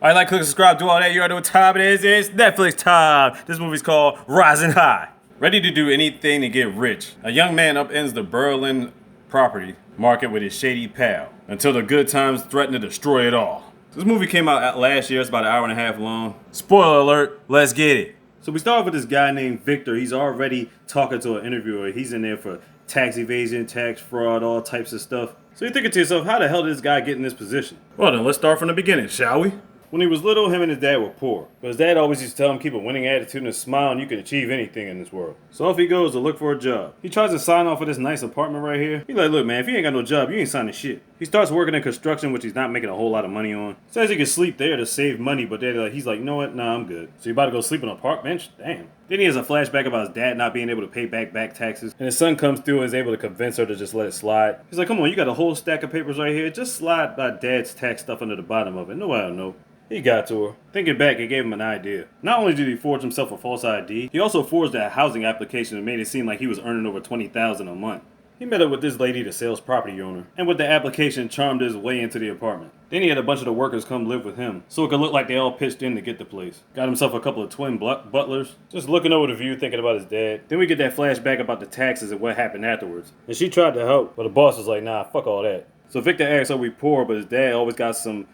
Alright, like, click, subscribe, do all that. You already know what time it is. It's Netflix time. This movie's called Rising High. Ready to do anything to get rich. A young man upends the Berlin property market with his shady pal until the good times threaten to destroy it all. This movie came out last year. It's about an hour and a half long. Spoiler alert, let's get it. So we start off with this guy named Victor. He's already talking to an interviewer. He's in there for tax evasion, tax fraud, all types of stuff. So you're thinking to yourself, how the hell did this guy get in this position? Well then, let's start from the beginning, shall we? When he was little, him and his dad were poor. But his dad always used to tell him, keep a winning attitude and a smile and you can achieve anything in this world. So off he goes to look for a job. He tries to sign off for this nice apartment right here. He's like, look man, if you ain't got no job, you ain't signing shit. He starts working in construction, which he's not making a whole lot of money on. Says he can sleep there to save money, but he's like, you know what, nah, I'm good. So he about to go sleep on a park bench? Damn. Then he has a flashback about his dad not being able to pay back taxes. And his son comes through and is able to convince her to just let it slide. He's like, come on, you got a whole stack of papers right here. Just slide my dad's tax stuff under the bottom of it. Nobody will know. He got to her. Thinking back, it gave him an idea. Not only did he forge himself a false ID, he also forged a housing application and made it seem like he was earning over $20,000 a month. He met up with this lady, the sales property owner, and with the application charmed his way into the apartment. Then he had a bunch of the workers come live with him, so it could look like they all pitched in to get the place. Got himself a couple of twin butlers, just looking over the view thinking about his dad. Then we get that flashback about the taxes and what happened afterwards. And she tried to help, but the boss was like, nah, fuck all that. So Victor asks, are we poor? But his dad always got some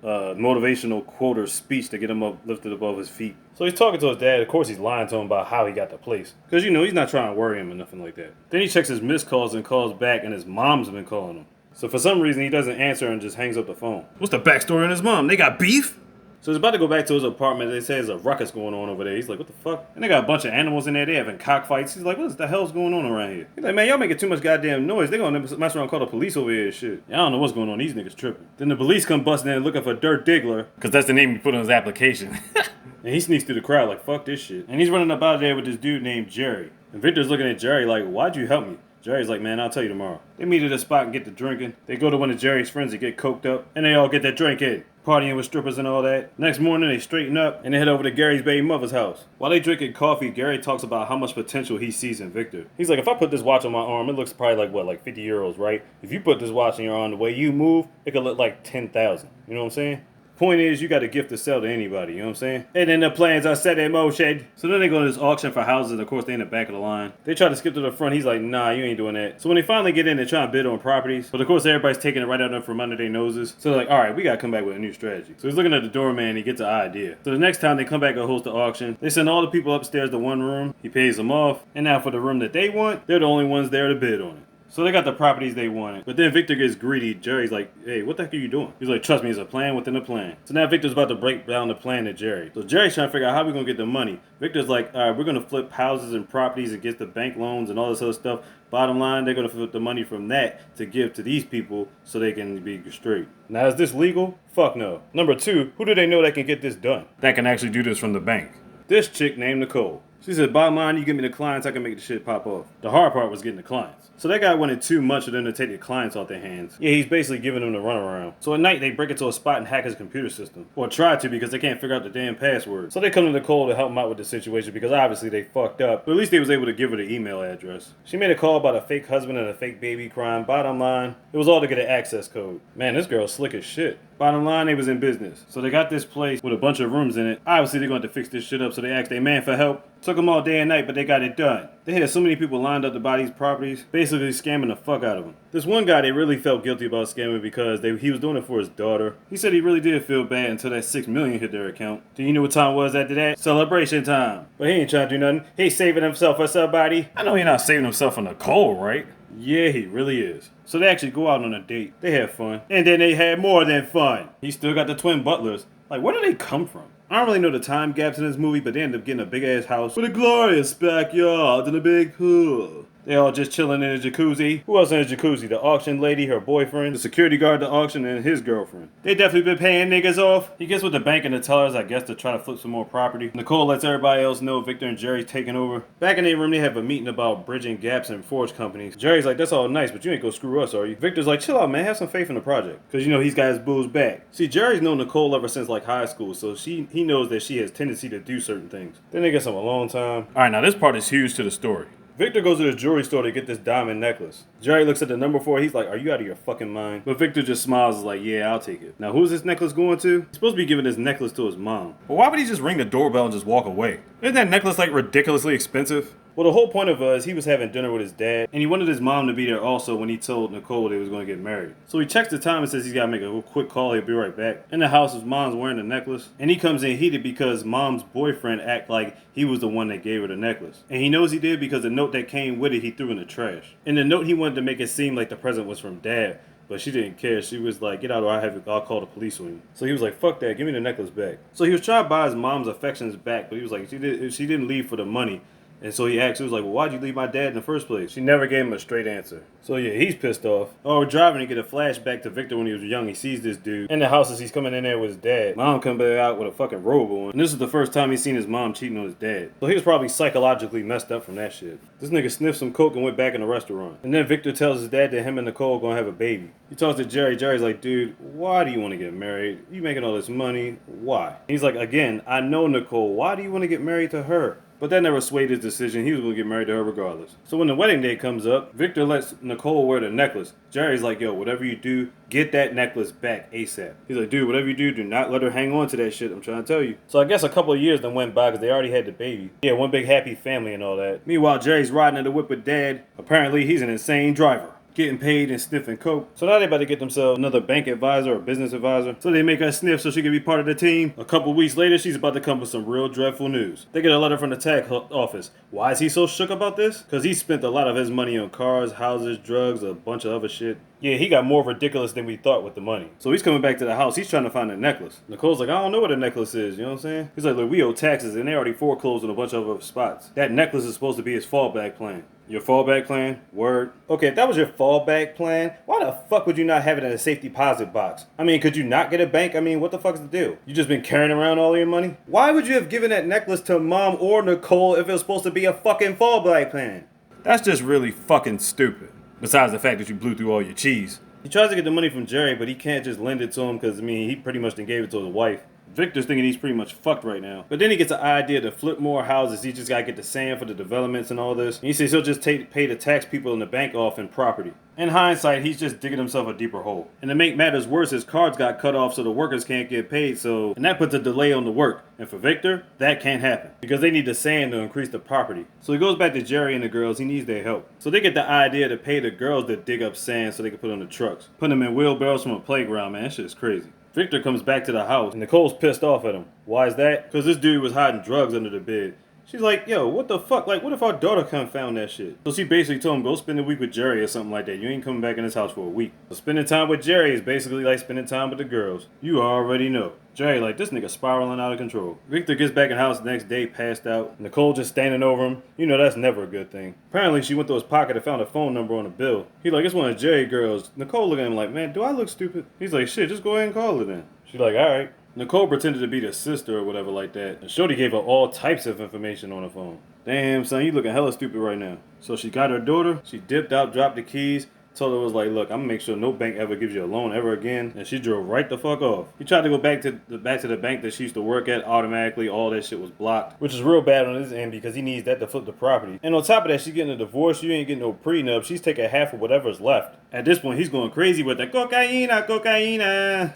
motivational quote or speech to get him up lifted above his feet. So he's talking to his dad. Of course, he's lying to him about how he got the place. Because, he's not trying to worry him or nothing like that. Then he checks his missed calls and calls back, and his mom's been calling him. So for some reason, he doesn't answer and just hangs up the phone. What's the backstory on his mom? They got beef? So he's about to go back to his apartment. They say there's a ruckus going on over there. He's like, what the fuck? And they got a bunch of animals in there. They having cockfights. He's like, what the hell's going on around here? He's like, man, y'all making too much goddamn noise. They gonna mess around and call the police over here and shit. I don't know what's going on. These niggas tripping. Then the police come busting in looking for Dirt Diggler. Because that's the name he put on his application. And he sneaks through the crowd like, fuck this shit. And he's running up out of there with this dude named Jerry. And Victor's looking at Jerry like, why'd you help me? Jerry's like, man, I'll tell you tomorrow. They meet at a spot and get to drinking. They go to one of Jerry's friends to get coked up. And they all get that drink in. Partying with strippers and all that. Next morning, they straighten up and they head over to Gary's baby mother's house. While they drinking coffee, Gary talks about how much potential he sees in Victor. He's like, if I put this watch on my arm, it looks probably like 50 euros, right? If you put this watch on your arm, the way you move, it could look like 10,000. You know what I'm saying? Point is, you got a gift to sell to anybody, you know what I'm saying? And then the plans are set in motion. So then they go to this auction for houses. Of course, they in the back of the line. They try to skip to the front. He's like, nah, you ain't doing that. So when they finally get in, they try to bid on properties. But of course, everybody's taking it right out of them from under their noses. So they're like, all right, we got to come back with a new strategy. So he's looking at the doorman. He gets an idea. So the next time they come back and host the auction, they send all the people upstairs to one room. He pays them off. And now for the room that they want, they're the only ones there to bid on it. So they got the properties they wanted. But then Victor gets greedy. Jerry's like, hey, what the heck are you doing? He's like, trust me, it's a plan within a plan. So now Victor's about to break down the plan to Jerry. So Jerry's trying to figure out how we're going to get the money. Victor's like, all right, we're going to flip houses and properties and get the bank loans and all this other stuff. Bottom line, they're going to flip the money from that to give to these people so they can be straight. Now, is this legal? Fuck no. Number two, who do they know that can get this done? That can actually do this from the bank. This chick named Nicole. She said, bottom line, you give me the clients, I can make the shit pop off. The hard part was getting the clients. So that guy wanted too much for them to take the clients off their hands. Yeah, he's basically giving them the runaround. So at night, they break into a spot and hack his computer system. Or try to because they can't figure out the damn password. So they come to Nicole to help them out with the situation because obviously they fucked up. But at least they was able to give her the email address. She made a call about a fake husband and a fake baby crime. Bottom line, it was all to get an access code. Man, this girl's slick as shit. Bottom line, they was in business. So they got this place with a bunch of rooms in it. Obviously, they're going to fix this shit up, so they asked their man for help. Took them all day and night, but they got it done. They had so many people lined up to buy these properties, basically scamming the fuck out of them. This one guy, they really felt guilty about scamming because he was doing it for his daughter. He said he really did feel bad until that $6 million hit their account. Do you know what time it was after that? Celebration time. But he ain't trying to do nothing. He's saving himself for somebody. I know he's not saving himself for Nicole, right? Yeah, he really is. So they actually go out on a date. They have fun. And then they had more than fun. He still got the twin butlers. Like, where do they come from? I don't really know the time gaps in this movie, but they end up getting a big-ass house with a glorious backyard and a big pool. They all just chilling in a jacuzzi. Who else in a jacuzzi? The auction lady, her boyfriend, the security guard at the auction, and his girlfriend. They definitely been paying niggas off. He gets with the bank and the tellers, I guess, to try to flip some more property. Nicole lets everybody else know Victor and Jerry's taking over. Back in their room, they have a meeting about bridging gaps in forge companies. Jerry's like, that's all nice, but you ain't gonna screw us, are you? Victor's like, chill out, man. Have some faith in the project. Because, he's got his booze back. See, Jerry's known Nicole ever since, high school, so he knows that she has tendency to do certain things. Then they get some alone time. Alright, now this part is huge to the story. Victor goes to the jewelry store to get this diamond necklace. Jerry looks at the number 4, he's like, are you out of your fucking mind? But Victor just smiles, is like, yeah, I'll take it. Now who's this necklace going to? He's supposed to be giving this necklace to his mom. But why would he just ring the doorbell and just walk away? Isn't that necklace like ridiculously expensive? Well, the whole point of is he was having dinner with his dad, and he wanted his mom to be there also when he told Nicole they was going to get married. So he checks the time and says he's got to make a quick call, he'll be right back. In the house, his mom's wearing the necklace, and he comes in heated because mom's boyfriend act like he was the one that gave her the necklace. And he knows he did because the note that came with it, he threw in the trash. In the note, he wanted to make it seem like the present was from dad, but she didn't care. She was like, get out or I'll call the police on you. So he was like, fuck that, give me the necklace back. So he was trying to buy his mom's affections back, but he was like, she didn't leave for the money. And so he asked, he was like, well, why'd you leave my dad in the first place? She never gave him a straight answer. So yeah, he's pissed off. Oh, we're driving to get a flashback to Victor when he was young. He sees this dude in the house as he's coming in there with his dad. Mom comes back out with a fucking robe on. And this is the first time he's seen his mom cheating on his dad. So he was probably psychologically messed up from that shit. This nigga sniffed some coke and went back in the restaurant. And then Victor tells his dad that him and Nicole are gonna have a baby. He talks to Jerry. Jerry's like, dude, why do you want to get married? You making all this money. Why? He's like, again, I know Nicole. Why do you want to get married to her? But that never swayed his decision. He was going to get married to her regardless. So when the wedding day comes up, Victor lets Nicole wear the necklace. Jerry's like, yo, whatever you do, get that necklace back ASAP. He's like, dude, whatever you do not let her hang on to that shit. I'm trying to tell you. So I guess a couple of years then went by because they already had the baby. Yeah, one big happy family and all that. Meanwhile, Jerry's riding in the whip with dad. Apparently, he's an insane driver, getting paid and sniffing coke. So now they about to get themselves another bank advisor or business advisor. So they make her sniff so she can be part of the team. A couple weeks later, she's about to come with some real dreadful news. They get a letter from the tax office. Why is he so shook about this? Because he spent a lot of his money on cars, houses, drugs, a bunch of other shit. Yeah, he got more ridiculous than we thought with the money. So he's coming back to the house. He's trying to find a necklace. Nicole's like, I don't know what a necklace is. You know what I'm saying? He's like, look, we owe taxes and they already foreclosed on a bunch of other spots. That necklace is supposed to be his fallback plan. Your fallback plan? Word. Okay, if that was your fallback plan, why the fuck would you not have it in a safety deposit box? I mean, could you not get a bank? I mean, what the fuck's the deal? You just been carrying around all your money? Why would you have given that necklace to mom or Nicole if it was supposed to be a fucking fallback plan? That's just really fucking stupid. Besides the fact that you blew through all your cheese. He tries to get the money from Jerry, but he can't just lend it to him because, I mean, he pretty much done gave it to his wife. Victor's thinking he's pretty much fucked right now. But then he gets an idea to flip more houses. He just gotta get the sand for the developments and all this. And he says he'll just pay the tax people in the bank off in property. In hindsight, he's just digging himself a deeper hole. And to make matters worse, his cards got cut off so the workers can't get paid, and that puts a delay on the work. And for Victor, that can't happen because they need the sand to increase the property. So he goes back to Jerry and the girls. He needs their help. So they get the idea to pay the girls to dig up sand so they can put on the trucks. Put them in wheelbarrows from a playground, man. That shit is crazy. Victor comes back to the house and Nicole's pissed off at him. Why is that? Because this dude was hiding drugs under the bed. She's like, yo, what the fuck? Like, what if our daughter come found that shit? So she basically told him, go spend a week with Jerry or something like that. You ain't coming back in this house for a week. So spending time with Jerry is basically like spending time with the girls. You already know. Jerry like, this nigga spiraling out of control. Victor gets back in the house the next day, passed out. Nicole just standing over him. You know that's never a good thing. Apparently she went to his pocket and found a phone number on a bill. He like, it's one of Jerry girls. Nicole looking at him like, man, do I look stupid? He's like, shit, just go ahead and call her then. She's like, alright. Nicole pretended to be the sister or whatever like that. And Shorty gave her all types of information on her phone. Damn, son, you looking hella stupid right now. So she got her daughter, she dipped out, dropped the keys, told her, was like, look, I'm gonna make sure no bank ever gives you a loan ever again. And she drove right the fuck off. He tried to go back to the bank that she used to work at. Automatically, all that shit was blocked, which is real bad on his end because he needs that to flip the property. And on top of that, she's getting a divorce. You ain't getting no prenup. She's taking half of whatever's left. At this point, he's going crazy with the cocaine.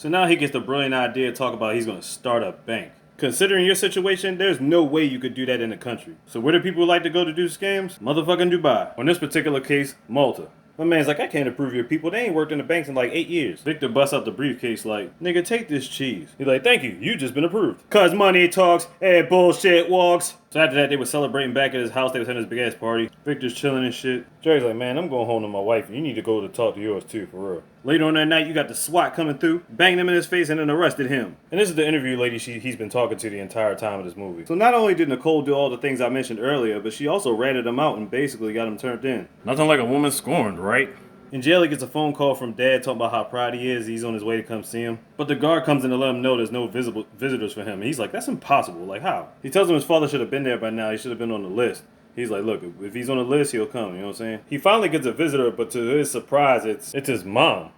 So now he gets the brilliant idea to talk about he's gonna start a bank. Considering your situation, there's no way you could do that in the country. So where do people like to go to do scams? Motherfucking Dubai. Or in this particular case, Malta. My man's like, I can't approve your people. They ain't worked in the banks in like 8 years. Victor busts out the briefcase like, nigga, take this cheese. He's like, thank you. You just been approved. Cause money talks and bullshit walks. So after that, they were celebrating back at his house. They was having this big ass party. Victor's chilling and shit. Jerry's like, man, I'm going home to my wife. You need to go to talk to yours too, for real. Later on that night, you got the SWAT coming through, banged him in his face, and then arrested him. And this is the interview lady he's been talking to the entire time of this movie. So not only did Nicole do all the things I mentioned earlier, but she also ratted him out and basically got him turned in. Nothing like a woman scorned, right? In jail, he gets a phone call from dad talking about how proud he is. He's on his way to come see him. But the guard comes in to let him know there's no visitors for him. And he's like, that's impossible. Like, how? He tells him his father should have been there by now. He should have been on the list. He's like, look, if he's on the list, he'll come. You know what I'm saying? He finally gets a visitor, but to his surprise, it's his mom.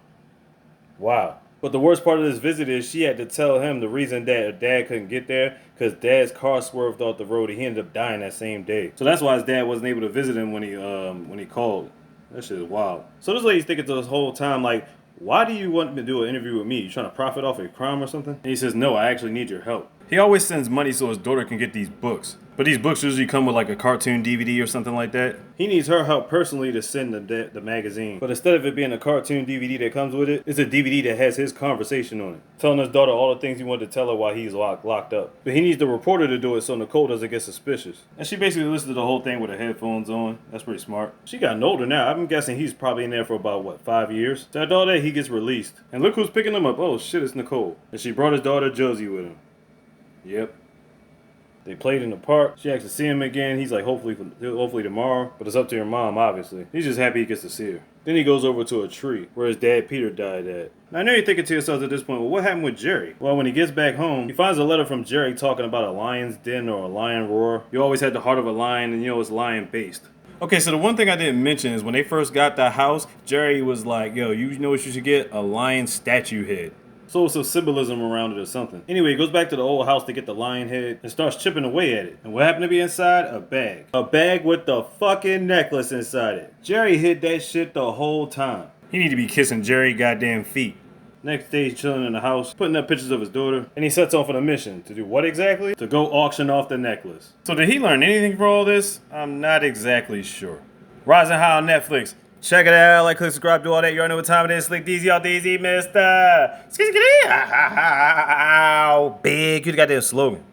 Wow. But the worst part of this visit is she had to tell him the reason that her dad couldn't get there because dad's car swerved off the road and he ended up dying that same day. So that's why his dad wasn't able to visit him when he called. That shit is wild. So this lady's thinking to this whole time like, why do you want to do an interview with me? You trying to profit off a crime or something? And he says, no, I actually need your help. He always sends money so his daughter can get these books. But these books usually come with like a cartoon DVD or something like that. He needs her help personally to send the magazine. But instead of it being a cartoon DVD that comes with it, it's a DVD that has his conversation on it. Telling his daughter all the things he wanted to tell her while he's locked up. But he needs the reporter to do it so Nicole doesn't get suspicious. And she basically listens to the whole thing with her headphones on. That's pretty smart. She gotten older now. I'm guessing he's probably in there for about, what, 5 years? So after all that, he gets released. And look who's picking him up. Oh shit, it's Nicole. And she brought his daughter Josie with him. Yep. They played in the park. She asked to see him again. He's like, hopefully tomorrow. But it's up to your mom, obviously. He's just happy he gets to see her. Then he goes over to a tree where his dad Peter died at. Now I know you're thinking to yourselves at this point, well, what happened with Jerry? Well, when he gets back home, he finds a letter from Jerry talking about a lion's den or a lion roar. You always had the heart of a lion, and you know it's lion based. Okay, so the one thing I didn't mention is when they first got the house, Jerry was like, yo, you know what you should get? A lion statue head. So it's some symbolism around it or something. Anyway, he goes back to the old house to get the lion head and starts chipping away at it. And what happened to be inside? A bag. A bag with the fucking necklace inside it. Jerry hid that shit the whole time. He need to be kissing Jerry goddamn feet. Next day, he's chilling in the house, putting up pictures of his daughter, and he sets off on a mission. To do what exactly? To go auction off the necklace. So did he learn anything from all this? I'm not exactly sure. Rising High on Netflix. Check it out, like, click, subscribe, do all that. You already know what time it is. Slick DZ, all DZ, mister. Big, you got that slogan.